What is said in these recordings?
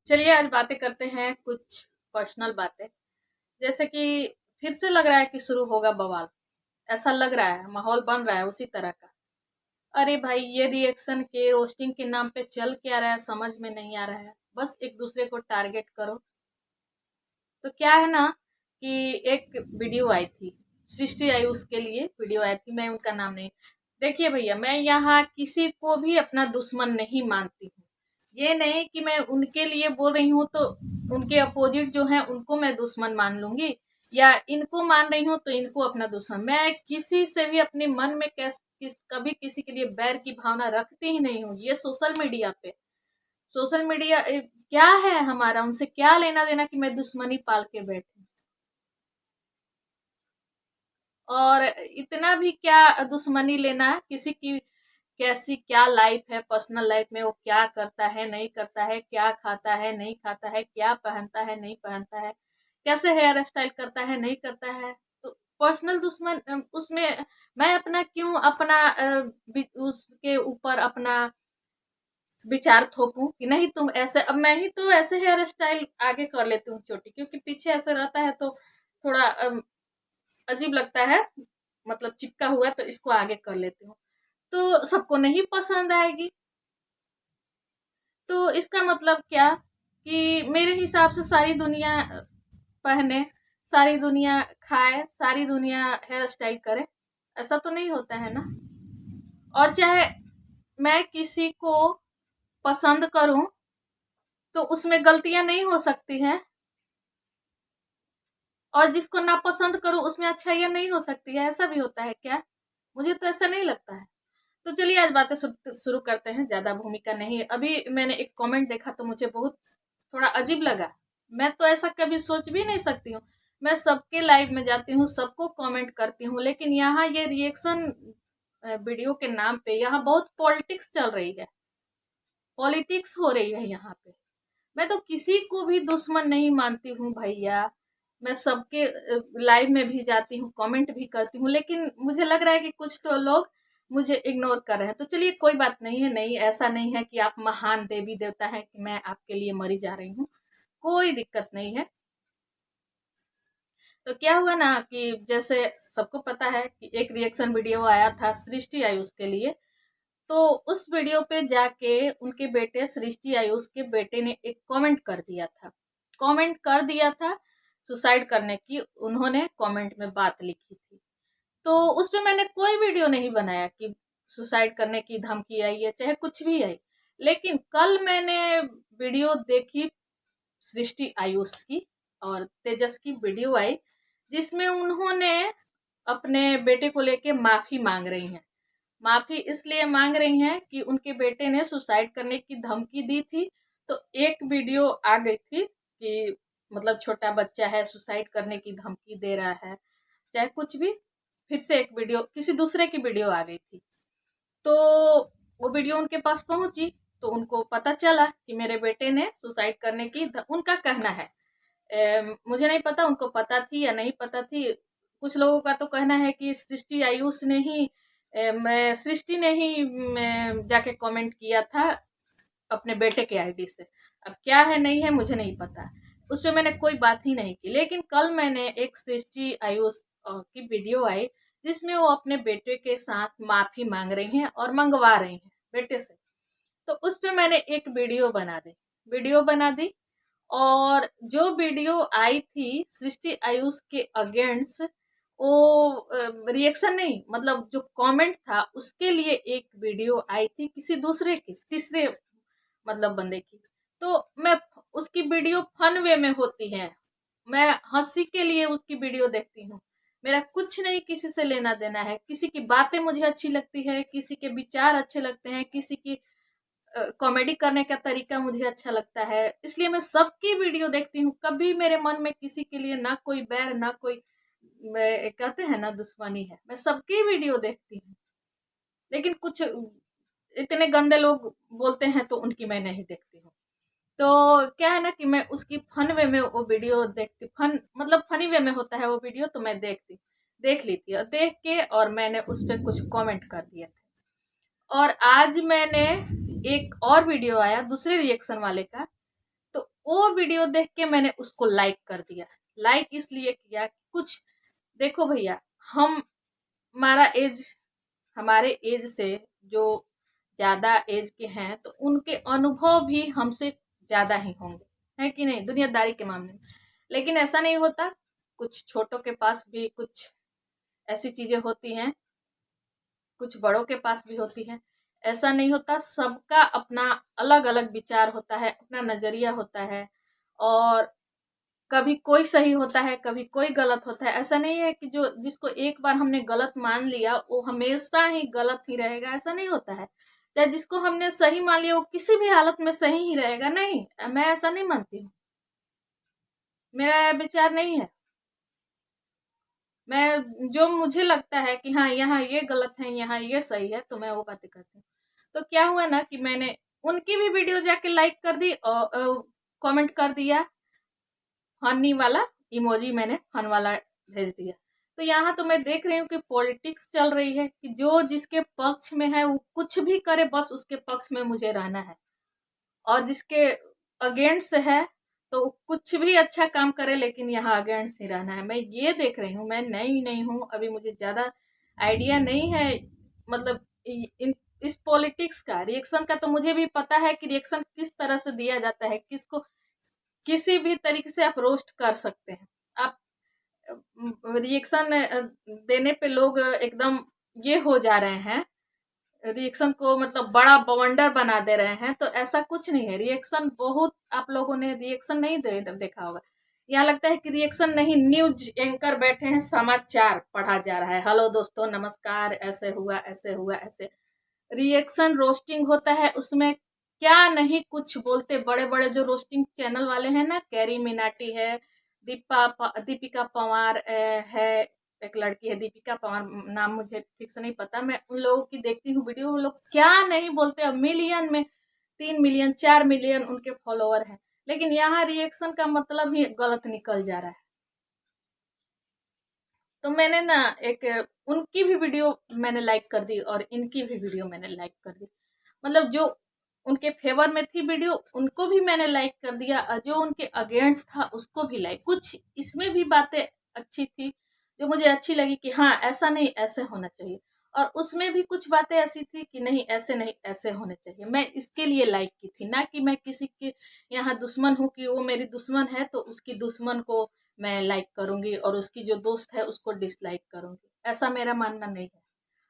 चलिए आज बातें करते हैं कुछ पर्सनल बातें। जैसे कि फिर से लग रहा है कि शुरू होगा बवाल। ऐसा लग रहा है, माहौल बन रहा है उसी तरह का। अरे भाई, ये रिएक्शन के रोस्टिंग के नाम पे चल क्या रहा है समझ में नहीं आ रहा है। बस एक दूसरे को टारगेट करो। तो क्या है ना कि एक वीडियो आई थी, सृष्टि आई, उसके लिए वीडियो आई थी। मैं उनका नाम नहीं, देखिए भैया, मैं यहाँ किसी को भी अपना दुश्मन नहीं मानती हूँ। ये नहीं कि मैं उनके लिए बोल रही हूँ तो उनके अपोजिट जो है उनको मैं दुश्मन मान लूंगी, या इनको मान रही हूँ तो इनको अपना दुश्मन। मैं किसी से भी अपने मन में कभी किसी के लिए बैर की भावना रखती ही नहीं हूँ। ये सोशल मीडिया क्या है, हमारा उनसे क्या लेना देना कि मैं दुश्मनी पाल के बैठी। और इतना भी क्या दुश्मनी लेना किसी की, कैसी क्या लाइफ है, पर्सनल लाइफ में वो क्या करता है नहीं करता है, क्या खाता है नहीं खाता है, क्या पहनता है नहीं पहनता है, कैसे हेयर स्टाइल करता है नहीं करता है। तो पर्सनल दुश्मन उसमें मैं अपना क्यों अपना उसके ऊपर अपना विचार थोपूं कि नहीं तुम ऐसे। अब मैं ही तो ऐसे हेयर स्टाइल आगे कर लेती हूँ छोटी, क्योंकि पीछे ऐसे रहता है तो थोड़ा अजीब लगता है, मतलब चिपका हुआ है, तो इसको आगे कर लेती हूँ। तो सबको नहीं पसंद आएगी। तो इसका मतलब क्या कि मेरे हिसाब से सारी दुनिया पहने, सारी दुनिया खाए, सारी दुनिया हेयर स्टाइल करे, ऐसा तो नहीं होता है ना। और चाहे मैं किसी को पसंद करूं तो उसमें गलतियां नहीं हो सकती हैं, और जिसको नापसंद करूं उसमें अच्छाइयां नहीं हो सकती है। ऐसा भी होता है क्या? मुझे तो ऐसा नहीं लगता है। तो चलिए आज बातें शुरू करते हैं, ज्यादा भूमिका नहीं है। अभी मैंने एक कमेंट देखा तो मुझे बहुत थोड़ा अजीब लगा। मैं तो ऐसा कभी सोच भी नहीं सकती हूँ। मैं सबके लाइव में जाती हूँ, सबको कमेंट करती हूँ, लेकिन यहाँ ये रिएक्शन वीडियो के नाम पे यहाँ बहुत पॉलिटिक्स चल रही है, पॉलिटिक्स हो रही है यहाँ पे। मैं तो किसी को भी दुश्मन नहीं मानती हूँ भैया। मैं सबके लाइव में भी जाती हूँ, कमेंट भी करती हूँ, लेकिन मुझे लग रहा है कि कुछ तो लोग मुझे इग्नोर कर रहे हैं। तो चलिए कोई बात नहीं है, नहीं ऐसा नहीं है कि आप महान देवी देवता हैं कि मैं आपके लिए मरी जा रही हूँ, कोई दिक्कत नहीं है। तो क्या हुआ ना कि जैसे सबको पता है कि एक रिएक्शन वीडियो आया था, सृष्टि आयुष के लिए। तो उस वीडियो पे जाके उनके बेटे सृष्टि आयुष के बेटे ने एक कमेंट कर दिया था, सुसाइड करने की उन्होंने कमेंट में बात लिखी थी। तो उस पे मैंने कोई वीडियो नहीं बनाया कि सुसाइड करने की धमकी आई है चाहे कुछ भी आई। लेकिन कल मैंने वीडियो देखी सृष्टि आयुष की, और तेजस की वीडियो आई जिसमें उन्होंने अपने बेटे को लेके माफी मांग रही हैं। माफी इसलिए मांग रही हैं कि उनके बेटे ने सुसाइड करने की धमकी दी थी। तो एक वीडियो आ गई थी कि मतलब छोटा बच्चा है, सुसाइड करने की धमकी दे रहा है, चाहे कुछ भी। फिर से एक वीडियो, किसी दूसरे की वीडियो आ गई थी। तो वो वीडियो उनके पास पहुंची तो उनको पता चला कि मेरे बेटे ने सुसाइड करने की उनका कहना है। मुझे नहीं पता उनको पता थी या नहीं पता थी। कुछ लोगों का तो कहना है कि सृष्टि आयुष ने ही मैं सृष्टि ने ही जाके कमेंट किया था अपने बेटे के आईडी से। अब क्या है नहीं है मुझे नहीं पता, उस पर मैंने कोई बात ही नहीं की। लेकिन कल मैंने एक सृष्टि आयुष की वीडियो आई जिसमें वो अपने बेटे के साथ माफी मांग रही हैं और मंगवा रही हैं बेटे से। तो उस पर मैंने एक वीडियो बना दी। और जो वीडियो आई थी सृष्टि आयुष के अगेंस्ट, वो रिएक्शन नहीं, मतलब जो कमेंट था उसके लिए एक वीडियो आई थी किसी दूसरे की, तीसरे मतलब बंदे की। तो मैं उसकी वीडियो फन वे में होती है, मैं हंसी के लिए उसकी वीडियो देखती हूँ। मेरा कुछ नहीं किसी से लेना देना है। किसी की बातें मुझे अच्छी लगती है, किसी के विचार अच्छे लगते हैं, किसी की कॉमेडी करने का तरीका मुझे अच्छा लगता है, इसलिए मैं सबकी वीडियो देखती हूँ। कभी मेरे मन में किसी के लिए ना कोई बैर, ना कोई कहते हैं ना दुश्मनी है। मैं सबकी वीडियो देखती हूँ, लेकिन कुछ इतने गंदे लोग बोलते हैं तो उनकी मैं नहीं देखती हूँ। तो क्या है ना कि मैं उसकी फन वे में वो वीडियो देखती, फन मतलब फनी वे में होता है वो वीडियो, तो मैं देख ली थी, और देख के और मैंने उस पर कुछ कमेंट कर दिए थे। और आज मैंने एक और वीडियो आया दूसरे रिएक्शन वाले का, तो वीडियो देख के मैंने उसको लाइक कर दिया। लाइक इसलिए किया, कुछ देखो भैया, हमारे एज से जो ज्यादा एज के हैं तो उनके अनुभव भी हमसे ज्यादा ही होंगे, है कि नहीं, दुनियादारी के मामले में। लेकिन ऐसा नहीं होता, कुछ छोटों के पास भी कुछ ऐसी चीजें होती हैं, कुछ बड़ों के पास भी होती हैं। ऐसा नहीं होता, सबका अपना अलग अलग विचार होता है, अपना नजरिया होता है, और कभी कोई सही होता है, कभी कोई गलत होता है। ऐसा नहीं है कि जो जिसको एक बार हमने गलत मान लिया वो हमेशा ही गलत ही रहेगा, ऐसा नहीं होता है। चाहे जिसको हमने सही मान लिया वो किसी भी हालत में सही ही रहेगा, नहीं, मैं ऐसा नहीं मानती हूँ, मेरा विचार नहीं है। मैं जो मुझे लगता है कि हाँ यहाँ ये गलत है, यहाँ ये सही है, तो मैं वो बातें करती हूँ। तो क्या हुआ ना कि मैंने उनकी भी वीडियो जाके लाइक कर दी और कमेंट कर दिया, फनी वाला इमोजी मैंने फन वाला भेज दिया। तो यहाँ तो मैं देख रही हूँ कि पॉलिटिक्स चल रही है कि जो जिसके पक्ष में है वो कुछ भी करे, बस उसके पक्ष में मुझे रहना है, और जिसके अगेंस्ट है तो कुछ भी अच्छा काम करे लेकिन यहाँ अगेंस्ट नहीं रहना है। मैं ये देख रही हूँ, मैं नई नहीं हूँ, अभी मुझे ज्यादा आइडिया नहीं है, मतलब इस पॉलिटिक्स का रिएक्शन का तो मुझे भी पता है कि रिएक्शन किस तरह से दिया जाता है, किसको किसी भी तरीके से आप रोस्ट कर सकते हैं। आप रिएक्शन देने पे लोग एकदम ये हो जा रहे हैं, रिएक्शन को मतलब बड़ा बवंडर बना दे रहे हैं, तो ऐसा कुछ नहीं है। रिएक्शन बहुत, आप लोगों ने रिएक्शन नहीं देखा होगा, यहाँ लगता है कि रिएक्शन नहीं, न्यूज एंकर बैठे हैं, समाचार पढ़ा जा रहा है, हेलो दोस्तों नमस्कार, ऐसे हुआ ऐसे हुआ ऐसे। रिएक्शन रोस्टिंग होता है, उसमें क्या नहीं कुछ बोलते, बड़े बड़े जो रोस्टिंग चैनल वाले हैं ना, कैरी मिनाटी है, दीपिका पंवार है, एक लड़की है दीपिका पंवार, नाम मुझे ठीक से नहीं पता, मैं उन लोगों की देखती हूँ वीडियो, वो लोग क्या नहीं बोलते, मिलियन में 3 मिलियन 4 मिलियन उनके फॉलोअर हैं, लेकिन यहाँ रिएक्शन का मतलब ही गलत निकल जा रहा है। तो मैंने ना एक उनकी भी वीडियो मैंने लाइक कर दी और इनकी भी वीडियो मैंने लाइक कर दी, मतलब जो उनके फेवर में थी वीडियो उनको भी मैंने लाइक कर दिया, और जो उनके अगेंस्ट था उसको भी लाइक। कुछ इसमें भी बातें अच्छी थी जो मुझे अच्छी लगी कि हाँ ऐसा नहीं ऐसे होना चाहिए, और उसमें भी कुछ बातें ऐसी थी कि नहीं ऐसे नहीं ऐसे होने चाहिए। मैं इसके लिए लाइक की थी, ना कि मैं किसी के यहाँ दुश्मन हूँ कि वो मेरी दुश्मन है तो उसकी दुश्मन को मैं लाइक करूंगी और उसकी जो दोस्त है उसको डिसलाइक करूंगी, ऐसा मेरा मानना नहीं है।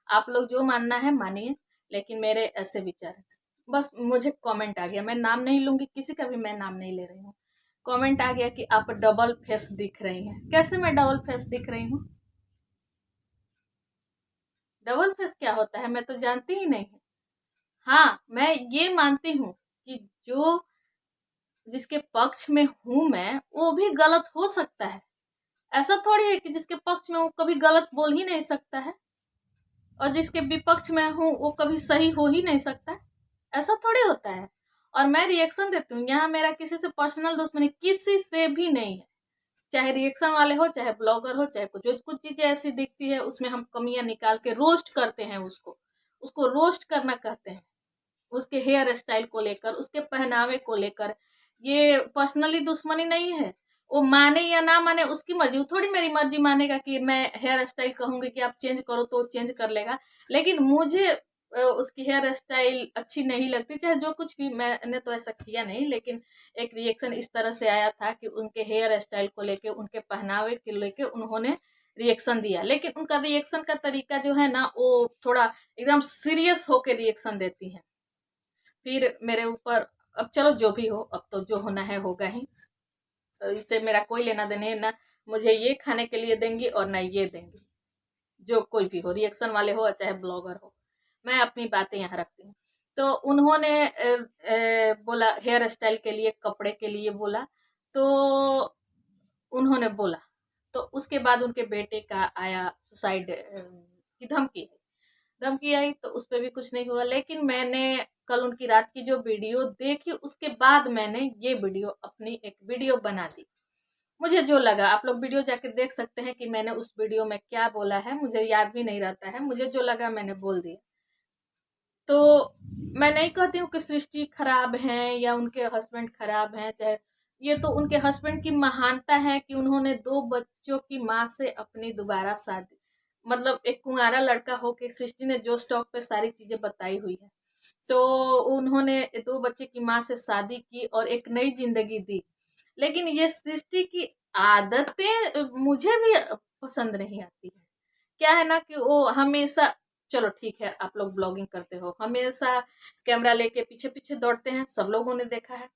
आप लोग जो मानना है मानिए, लेकिन मेरे ऐसे विचार है। बस मुझे कमेंट आ गया, मैं नाम नहीं लूंगी किसी का भी, मैं नाम नहीं ले रही हूँ, कमेंट आ गया कि आप डबल फेस दिख रही हैं। कैसे मैं डबल फेस दिख रही हूँ? डबल फेस क्या होता है मैं तो जानती ही नहीं हूँ। हाँ मैं ये मानती हूँ कि जो जिसके पक्ष में हूं मैं वो भी गलत हो सकता है, ऐसा थोड़ी है कि जिसके पक्ष में वो कभी गलत बोल ही नहीं सकता है, और जिसके विपक्ष में हूँ वो कभी सही हो ही नहीं सकता, ऐसा थोड़ी होता है। और मैं रिएक्शन देती हूँ, यहाँ मेरा किसी से पर्सनल दुश्मनी किसी से भी नहीं है, चाहे रिएक्शन वाले हो चाहे ब्लॉगर हो चाहे कुछ कुछ चीजें ऐसी दिखती है उसमें हम कमियां निकाल के रोस्ट करते हैं, उसको उसको रोस्ट करना कहते हैं, उसके हेयर स्टाइल को लेकर, उसके पहनावे को लेकर, ये पर्सनली दुश्मनी नहीं है। वो माने या ना माने उसकी मर्जी, थोड़ी मेरी मर्जी मानेगा कि मैं हेयर स्टाइल कहूंगी कि आप चेंज करो तो चेंज कर लेगा, लेकिन मुझे उसकी हेयर स्टाइल अच्छी नहीं लगती, चाहे जो कुछ भी, मैंने तो ऐसा किया नहीं, लेकिन एक रिएक्शन इस तरह से आया था कि उनके हेयर स्टाइल को लेके, उनके पहनावे को लेके उन्होंने रिएक्शन दिया, लेकिन उनका रिएक्शन का तरीका जो है ना वो थोड़ा एकदम सीरियस होके रिएक्शन देती है। फिर मेरे ऊपर, अब चलो जो भी हो, अब तो जो होना है होगा ही, तो इससे मेरा कोई लेना देना है ना, मुझे ये खाने के लिए देंगी और ना ये देंगी, जो कोई भी हो, रिएक्शन वाले हो चाहे ब्लॉगर हो, मैं अपनी बातें यहाँ रखती हूँ। तो उन्होंने बोला हेयर स्टाइल के लिए, कपड़े के लिए बोला, तो उन्होंने बोला, तो उसके बाद उनके बेटे का आया सुसाइड की धमकी, धमकी आई, तो उस पर भी कुछ नहीं हुआ। लेकिन मैंने कल उनकी रात की जो वीडियो देखी उसके बाद मैंने ये वीडियो, अपनी एक वीडियो बना दी, मुझे जो लगा, आप लोग वीडियो जाकर देख सकते हैं कि मैंने उस वीडियो में क्या बोला है, मुझे याद भी नहीं रहता है, मुझे जो लगा मैंने बोल दिया। तो मैं नहीं कहती हूँ कि सृष्टि खराब है या उनके हस्बैंड खराब हैं, चाहे ये तो उनके हस्बैंड की महानता है कि उन्होंने 2 बच्चों की माँ से अपनी दोबारा शादी, मतलब एक कुंवारा लड़का हो के सृष्टि ने जो स्टॉक पे सारी चीजें बताई हुई है, तो उन्होंने 2 बच्चे की माँ से शादी की और एक नई जिंदगी दी। लेकिन ये सृष्टि की आदतें मुझे भी पसंद नहीं आती है। क्या है ना कि वो हमेशा, चलो ठीक है आप लोग ब्लॉगिंग करते हो, हमेशा कैमरा लेके पीछे पीछे दौड़ते हैं, सब लोगों ने देखा है।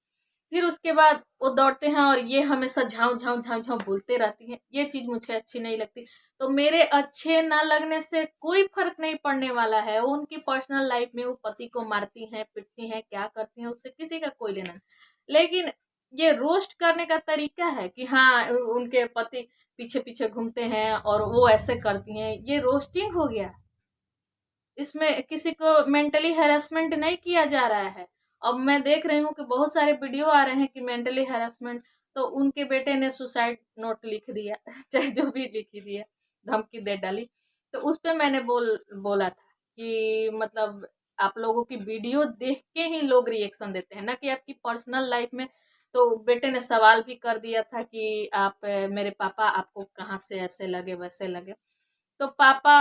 फिर उसके बाद वो दौड़ते हैं और ये हमेशा झाँव झाँव झाँव झाँव बोलते रहती हैं, ये चीज मुझे अच्छी नहीं लगती। तो मेरे अच्छे ना लगने से कोई फर्क नहीं पड़ने वाला है। वो उनकी पर्सनल लाइफ में वो पति को मारती हैं, पिटती हैं, क्या करती हैं, उससे किसी का कोई लेना नहीं। लेकिन ये रोस्ट करने का तरीका है कि हाँ उनके पति पीछे पीछे घूमते हैं और वो ऐसे करती हैं, ये रोस्टिंग हो गया। इसमें किसी को मेंटली हैरेसमेंट नहीं किया जा रहा है। अब मैं देख रही हूँ कि बहुत सारे वीडियो आ रहे हैं कि मेंटली हैरेसमेंट, तो उनके बेटे ने सुसाइड नोट लिख दिया चाहे जो भी लिख दिया, धमकी दे डाली। तो उस पे मैंने बोला था कि मतलब आप लोगों की वीडियो देख के ही लोग रिएक्शन देते हैं, ना कि आपकी पर्सनल लाइफ में। तो बेटे ने सवाल भी कर दिया था कि आप मेरे पापा आपको कहाँ से ऐसे लगे वैसे लगे। तो पापा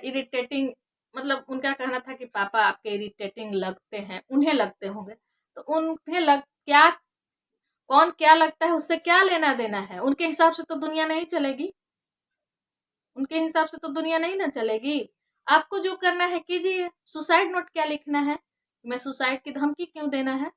इरिटेटिंग, मतलब उनका कहना था कि पापा आपके इरिटेटिंग लगते हैं, उन्हें लगते होंगे। तो उन्हें लग क्या, कौन क्या लगता है उससे क्या लेना देना है, उनके हिसाब से तो दुनिया नहीं चलेगी, उनके हिसाब से तो दुनिया नहीं ना चलेगी। आपको जो करना है कीजिए, सुसाइड नोट क्या लिखना है, मैं सुसाइड की धमकी क्यों देना है,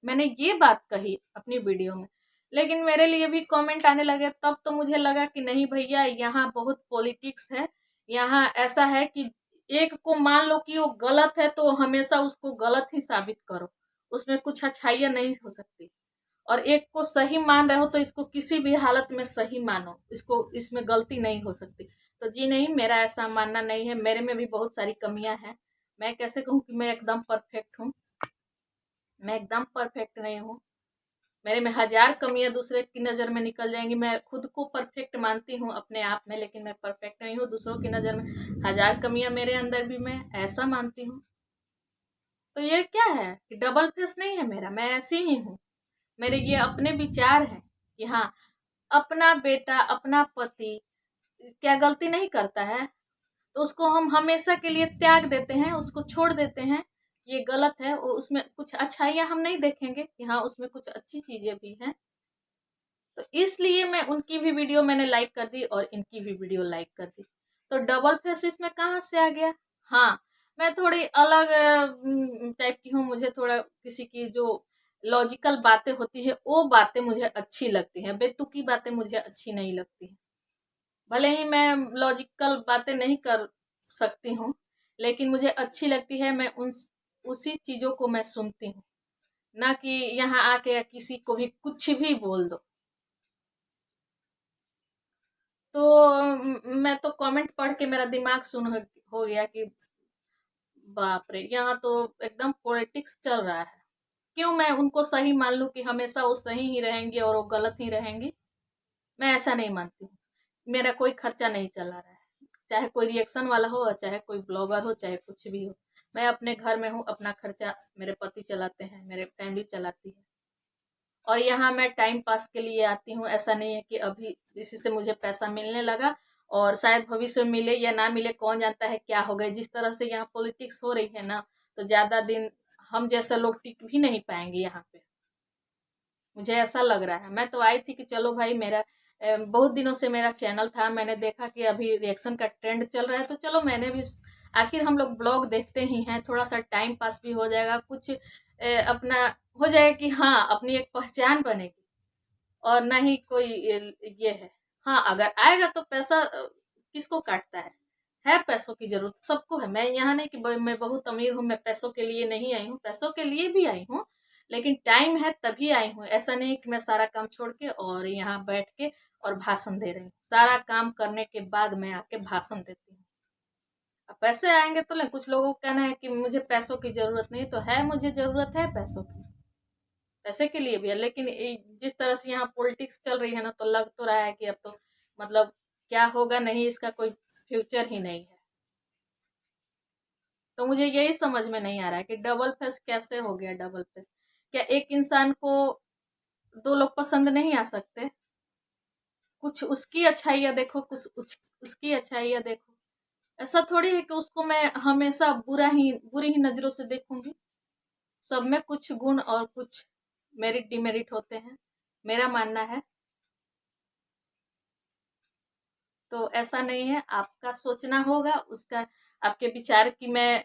मैंने ये बात कही अपनी वीडियो में। लेकिन मेरे लिए भी कमेंट आने लगे, तब तो मुझे लगा कि नहीं भैया यहाँ बहुत पॉलिटिक्स है। यहाँ ऐसा है कि एक को मान लो कि वो गलत है तो हमेशा उसको गलत ही साबित करो, उसमें कुछ अच्छाइयाँ नहीं हो सकती। और एक को सही मान रहे हो तो इसको किसी भी हालत में सही मानो, इसको इसमें गलती नहीं हो सकती। तो जी नहीं, मेरा ऐसा मानना नहीं है, मेरे में भी बहुत सारी कमियां हैं। मैं कैसे कहूँ कि मैं एकदम परफेक्ट हूँ, मैं एकदम परफेक्ट नहीं हूँ। मेरे में हजार कमियां दूसरे की नज़र में निकल जाएंगी। मैं खुद को परफेक्ट मानती हूँ अपने आप में, लेकिन मैं परफेक्ट नहीं हूँ, दूसरों की नज़र में हजार कमियां मेरे अंदर भी मैं ऐसा मानती हूँ। तो ये क्या है कि डबल फेस नहीं है मेरा, मैं ऐसी ही हूँ। मेरे ये अपने विचार हैं कि हाँ, अपना बेटा अपना पति क्या गलती नहीं करता है तो उसको हम हमेशा के लिए त्याग देते हैं, उसको छोड़ देते हैं, ये गलत है। उसमें कुछ अच्छाइयाँ हम नहीं देखेंगे कि हाँ उसमें कुछ अच्छी चीजें भी हैं। तो इसलिए मैं उनकी भी वीडियो मैंने लाइक कर दी और इनकी भी वीडियो लाइक कर दी। तो डबल फेस इसमें कहाँ से आ गया। हाँ, मैं थोड़ी अलग टाइप की हूँ, मुझे थोड़ा किसी की जो लॉजिकल बातें होती है वो बातें मुझे अच्छी लगती हैं, बेतुकी बातें मुझे अच्छी नहीं लगती हैं। भले ही मैं लॉजिकल बातें नहीं कर सकती हूँ, लेकिन मुझे अच्छी लगती है, मैं उन उसी चीजों को मैं सुनती हूँ, ना कि यहाँ आके किसी को भी कुछ भी बोल दो। तो मैं तो कमेंट पढ़ के मेरा दिमाग सुन हो गया कि बाप रे, यहाँ तो एकदम पॉलिटिक्स चल रहा है। क्यों मैं उनको सही मान लूं कि हमेशा वो सही ही रहेंगी और वो गलत ही रहेंगी। मैं ऐसा नहीं मानती हूँ। मेरा कोई खर्चा नहीं चला रहा है, चाहे कोई रिएक्शन वाला हो और चाहे कोई ब्लॉगर हो, चाहे कुछ भी हो। मैं अपने घर में हूँ, अपना खर्चा मेरे पति चलाते हैं, मेरे फैमिली चलाती है। और यहाँ मैं टाइम पास के लिए आती हूँ, ऐसा नहीं है कि अभी इसी से मुझे पैसा मिलने लगा और शायद भविष्य में मिले या ना मिले, कौन जानता है क्या हो गए। जिस तरह से यहाँ पॉलिटिक्स हो रही है ना, तो ज्यादा दिन हम जैसे लोग टिक भी नहीं पाएंगे यहाँ पे, मुझे ऐसा लग रहा है। मैं तो आई थी कि चलो भाई, मेरा बहुत दिनों से मेरा चैनल था, मैंने देखा कि अभी रिएक्शन का ट्रेंड चल रहा है, तो चलो मैंने भी, आखिर हम लोग ब्लॉग देखते ही हैं, थोड़ा सा टाइम पास भी हो जाएगा, कुछ अपना हो जाएगा कि हाँ अपनी एक पहचान बनेगी। और ना ही कोई ये है। हाँ, अगर आएगा तो पैसा किसको काटता है पैसों की जरूरत सबको है। मैं यहाँ नहीं कि मैं बहुत अमीर हूँ, मैं पैसों के लिए नहीं आई हूँ, पैसों के लिए भी आई हूँ, लेकिन टाइम है तभी आई हूँ। ऐसा नहीं कि मैं सारा काम छोड़ के और यहाँ बैठ के और भाषण दे रही हूँ, सारा काम करने के बाद मैं आके भाषण देती हूँ। अब पैसे आएंगे तो ले, कुछ लोगों का कहना है कि मुझे पैसों की जरूरत नहीं, तो है, मुझे जरूरत है पैसों की, पैसे के लिए भी है। लेकिन जिस तरह से यहाँ पॉलिटिक्स चल रही है ना, तो लग तो रहा है कि अब तो मतलब क्या होगा नहीं, इसका कोई फ्यूचर ही नहीं है। तो मुझे यही समझ में नहीं आ रहा है कि डबल फेस कैसे हो गया। डबल फेस क्या एक इंसान को दो लोग पसंद नहीं आ सकते? कुछ उसकी अच्छाइयाँ देखो, कुछ उसकी अच्छाइयाँ देखो। ऐसा थोड़ी है कि उसको मैं हमेशा बुरी ही नजरों से देखूंगी। सब में कुछ गुण और कुछ मेरिट डिमेरिट होते हैं, मेरा मानना है। तो ऐसा नहीं है, आपका सोचना होगा उसका। आपके विचार की मैं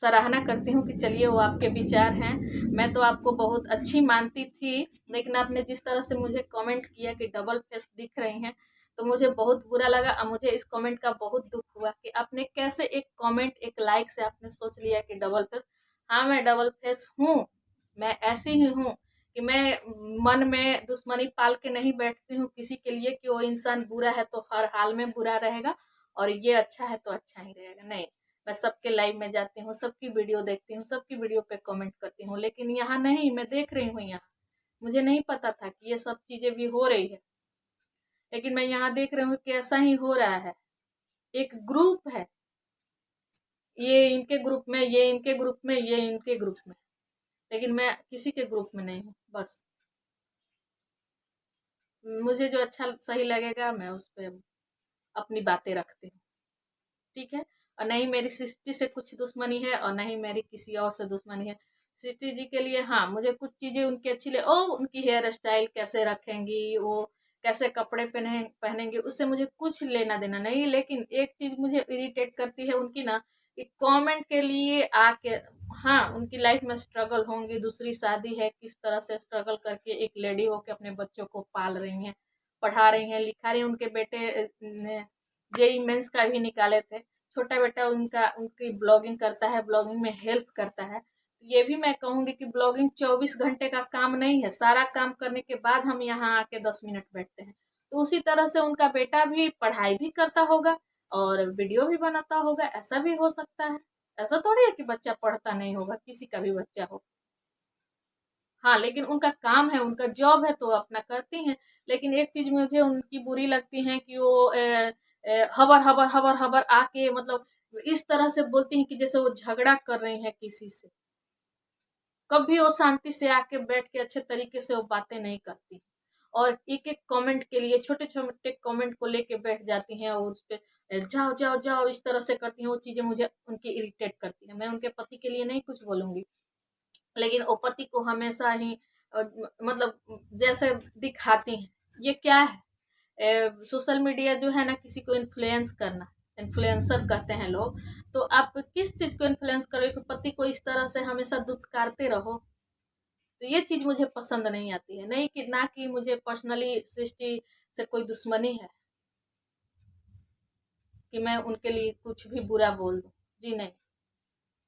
सराहना करती हूँ कि चलिए वो आपके विचार हैं। मैं तो आपको बहुत अच्छी मानती थी, लेकिन आपने जिस तरह से मुझे कमेंट किया कि डबल फेस दिख रही हैं, तो मुझे बहुत बुरा लगा और मुझे इस कमेंट का बहुत दुख हुआ कि आपने कैसे एक कमेंट, एक लाइक से आपने सोच लिया कि डबल फेस। हाँ, मैं डबल फेस हूँ, मैं ऐसी ही हूँ कि मैं मन में दुश्मनी पाल के नहीं बैठती हूँ किसी के लिए कि वो इंसान बुरा है तो हर हाल में बुरा रहेगा और ये अच्छा है तो अच्छा ही रहेगा। नहीं, मैं सबके लाइव में जाती हूँ, सबकी वीडियो देखती हूँ, सबकी वीडियो पे कमेंट करती हूँ, लेकिन यहाँ नहीं। मैं देख रही हूँ यहाँ, मुझे नहीं पता था कि ये सब चीजें भी हो रही है, लेकिन मैं यहाँ देख रही हूँ कि ऐसा ही हो रहा है। एक ग्रुप है, ये इनके ग्रुप में, ये इनके ग्रुप में, ये इनके ग्रुप में, लेकिन मैं किसी के ग्रुप में नहीं हूँ। बस मुझे जो अच्छा सही लगेगा मैं उस पर अपनी बातें रखती हूँ, ठीक है। और नहीं मेरी सृष्टि से कुछ दुश्मनी है और नहीं मेरी किसी और से दुश्मनी है। सृष्टि जी के लिए हाँ, मुझे कुछ चीजें उनकी अच्छी लगे, ओ उनकी हेयर स्टाइल कैसे रखेंगी, वो कैसे कपड़े पहनेंगे, उससे मुझे कुछ लेना देना नहीं। लेकिन एक चीज मुझे इरिटेट करती है उनकी ना, कि कमेंट के लिए आके, हाँ उनकी लाइफ में स्ट्रगल होंगी, दूसरी शादी है, किस तरह से स्ट्रगल करके एक लेडी होके अपने बच्चों को पाल रही हैं, पढ़ा रही हैं, लिखा रही हैं। उनके बेटे ने जेई मेंस का भी निकाले थे। छोटा बेटा उनका, उनकी ब्लॉगिंग करता है, ब्लॉगिंग में हेल्प करता है। तो ये भी मैं कहूंगी कि ब्लॉगिंग 24 घंटे का काम नहीं है। सारा काम करने के बाद हम यहाँ आके 10 मिनट बैठते हैं। तो उसी तरह से उनका बेटा भी पढ़ाई भी करता होगा और वीडियो भी बनाता होगा, ऐसा भी हो सकता है। ऐसा थोड़ी है कि बच्चा पढ़ता नहीं होगा, किसी का भी बच्चा हो। हाँ, लेकिन उनका काम है, उनका जॉब है, तो अपना करती हैं। लेकिन एक चीज मुझे उनकी बुरी लगती है कि वो हबर हबर हबर हबर आके, मतलब इस तरह से बोलती हैं कि जैसे वो झगड़ा कर रही है किसी से। कभी वो शांति से आके बैठ के अच्छे तरीके से वो बातें नहीं करती, और एक एक कमेंट के लिए छोटे छोटे कमेंट को लेके बैठ जाती हैं और उस पे जाओ जाओ जाओ इस तरह से करती हैं। वो चीजें मुझे उनकी इरिटेट करती है। मैं उनके पति के लिए नहीं कुछ बोलूंगी, लेकिन वो पति को हमेशा ही मतलब जैसे दिखाती हैं। ये क्या है? सोशल मीडिया जो है ना, किसी को इन्फ्लुएंस करना, इन्फ्लुएंसर कहते हैं लोग। तो आप किस चीज को इन्फ्लुएंस करो कि पति को इस तरह से हमेशा दुत्कारते रहो? तो ये चीज मुझे पसंद नहीं आती है। नहीं कि ना कि मुझे पर्सनली सृष्टि से कोई दुश्मनी है कि मैं उनके लिए कुछ भी बुरा बोल दूं, जी नहीं।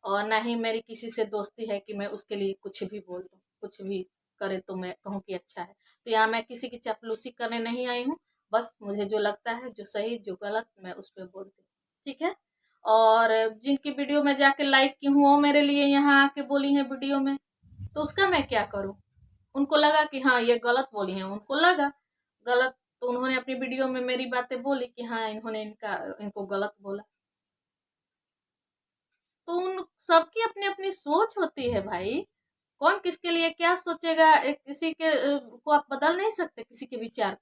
और ना ही मेरी किसी से दोस्ती है कि मैं उसके लिए कुछ भी बोल दूं, कुछ भी करे तो मैं कहूँ कि अच्छा है। तो यहाँ मैं किसी की चापलूसी करने नहीं आई हूँ। बस मुझे जो लगता है, जो सही जो गलत, मैं उस पर बोलती हूँ, ठीक है। और जिनकी वीडियो में जाके लाइक की हूँ वो मेरे लिए यहाँ आके बोली है वीडियो में, तो उसका मैं क्या करूँ? उनको लगा कि हाँ ये गलत बोली है, उनको लगा गलत, तो उन्होंने अपनी वीडियो में मेरी बातें बोली कि हाँ इन्होंने इनको गलत बोला। तो उन सबकी अपनी अपनी सोच होती है भाई। कौन किसके लिए क्या सोचेगा, किसी के को आप बदल नहीं सकते, किसी के विचार को,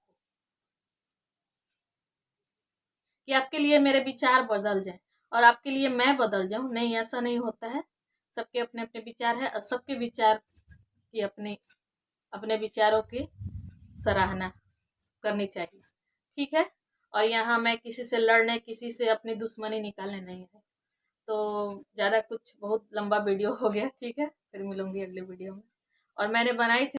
कि आपके लिए मेरे विचार बदल जाए और आपके लिए मैं बदल जाऊं। नहीं, ऐसा नहीं होता है। सबके अपने अपने विचार है और सबके विचार की अपने अपने विचारों की सराहना करनी चाहिए, ठीक है। और यहाँ मैं किसी से लड़ने, किसी से अपनी दुश्मनी निकालने नहीं है। तो ज़्यादा कुछ, बहुत लंबा वीडियो हो गया, ठीक है। फिर मिलूंगी अगले वीडियो में। और मैंने बनाई थी